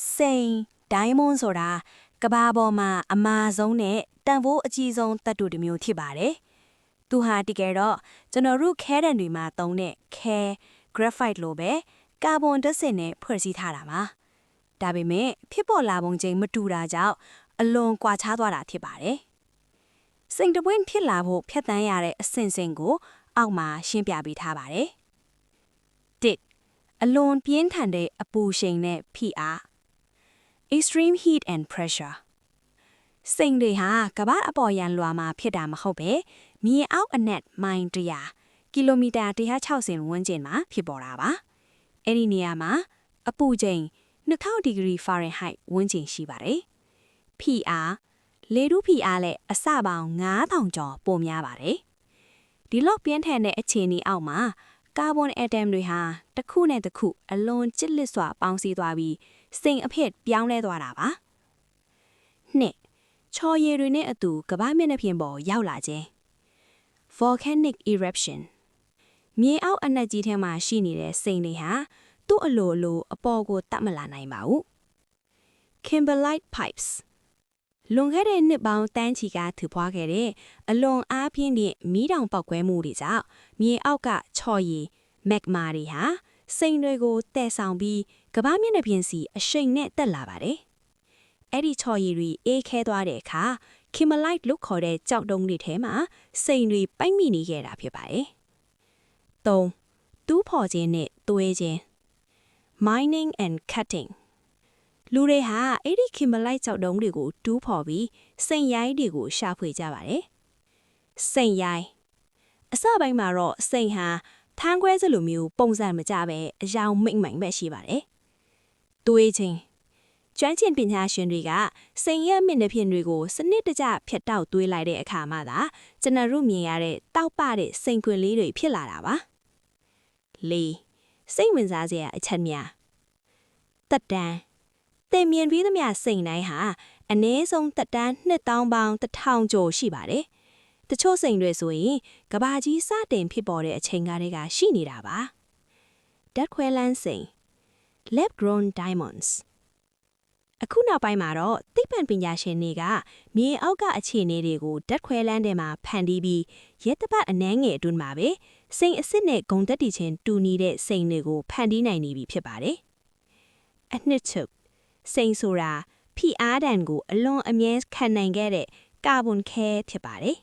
စိန်ဒိုင်းမွန်းဆိုတာကဘာပေါ်မှာအမာဆုံးနဲ့တန်ဖိုးအကြီးဆုံးသတ္တုတစ်မျိုးဖြစ်ပါတယ်။သူဟာတကယ်တော့ကျွန်တော်တို့ခဲတံတွေမှာသုံးတဲ့ခဲ graphite လိုပဲကာဗွန်ဓာတ်ဆင်နဲ့ဖွဲ့စည်းထားတာပါ။ဒါပေမဲ့ဖြစ်ပေါ်လာပုံချင်းမတူတာကြောင့်အလွန်ကွာခြားသွားတာဖြစ်ပါတယ်။စိန်တပွင့်ဖြစ်လာဖို့ဖြတ်တန်းရတဲ့အဆင့်ဆင့်ကိုအောက်မှာရှင်းပြပေးထားပါတယ်။1. အလွန်ပြင်းထန်တဲ့အပူရှိန်နဲ့ဖိအား extreme heat and pressure စိန်တွေဟာကမ္ဘာအပေါ်ယံလွှာမှာဖြစ်တာမဟုတ်ပဲမြေအောက်အနက်မိုင်100ကီလိုမီတာ160ဝန်းကျင်မှာဖြစ်ပေါ်တာပါအဲ့ဒီနေရာမှာအပူချိန်2000ဒီဂရီဖာရင်ဟိုက်ဝန်းကျင်ရှိပါတယ်ဖိအားလေထုဖိအားလည်းအဆပေါင်း9000ကျော်ပိုများပါတယ်ဒီလောက်ပြင်းထန်တဲ့အခြေအနေအောက်မှာကာဗွန်အက်တမ်တွေဟာတစ်ခုနဲ့တစ်ခုအလွန်ကျစ်လစ်စွာပေါင်းစည်းသွားပြီးစိန်အဖြစ်ပြောင်းလဲသွားတာပါနှစ်ချော်ရည်တွေနဲ့အတူကမ္ဘာမျက်နှာပြင်ပေါ်ရောက်လာခြင်း volcanic eruption မြေအောက်အနက်ကြီးထဲမှာရှိနေတဲ့စိန်တွေဟာသူ့အလိုအပေါ်ကိုတတ်မလာနိုင်ပါဘူး kimberlite pipes လွန်ခဲ့တဲ့နှစ်ပေါင်းတန်းချီကထူဖွားခဲ့တဲ့အလွန်အားပြင်းတဲ့မီးတောင်ပေါက်ကွဲမှုတွေကြောင့်မြေအောက်ကချော်ရည် magma တွေဟာစိန်တွေကိုတည်ဆောင်ပြီးကမ္ဘာမျက်နှာပြင်စီအရှိန်နဲ့တက်လာပါတယ်။အဲ့ဒီချော်ရည်တွေအေးခဲသွားတဲ့အခါ kimberlite လို့ခေါ်တဲ့ကြောက်တုံးတွေထဲမှာစိန်တွေပိုက်မိနေခဲ့တာဖြစ်ပါတယ်။3. တူးဖော်ခြင်းနဲ့သွေးခြင်း mining and cutting လူတွေဟာအဲ့ဒီ kimberlite ကြောက်တုံးတွေကိုတူးဖော်ပြီးစိန်ရိုင်းတွေကိုရှာဖွေကြပါတယ်။စိန်ရိုင်းအစပိုင်းမှာတော့စိန်ဟာထန်းခွဲစလိုမျိုးပုံစံမကြပဲအယောင်မိတ်မိုင်ပဲရှိပါတယ်။သွေးချင်းကျွမ်းကျင်ပညာရှင်တွေကစိန်ရဲ့မျက်နှာပြင်တွေကိုစနစ်တကျဖြတ်တောက်သွေးလိုက်တဲ့အခါမှသာကျွန်တော်တို့မြင်ရတဲ့တောက်ပတဲ့စိန်ခွင်လေးတွေဖြစ်လာတာပါ။၄. စိတ်ဝင်စားစရာအချက်များတက်တန်းတင်မြင်ပြီးသမျှစိန်တိုင်းဟာအနည်းဆုံးတက်တန်း2000ပေါင်1000ကျော်ရှိပါတယ်။တချို့စိန်တွေဆိုရင်ကဘာကြီးစတင်ဖြစ်ပေါ်တဲ့အချိန်ကတည်းကရှိနေတာပါ။ဓာတ်ခွဲလန်းစိန် lab grown diamonds အခုနောက်ပိုင်းမှာတော့သိပ္ပံပညာရှင်တွေကမြေအောက်ကအခြေအနေတွေကိုဓာတ်ခွဲလန်းထဲမှာဖန်တီးပြီးရက်တစ်ပတ်အနည်းငယ်အတွင်းမှာပဲစိန်အစစ်နဲ့ဂုံတက်တီချင်းတူနေတဲ့စိန်တွေကိုဖန်တီးနိုင်နေပြီဖြစ်ပါတယ်။အနှစ်ချုပ်စိန်ဆိုတာဖိအားတန်ကိုအလွန်အမြဲခံနိုင်ခဲ့တဲ့ကာဗွန်ခဲဖြစ်ပါတယ်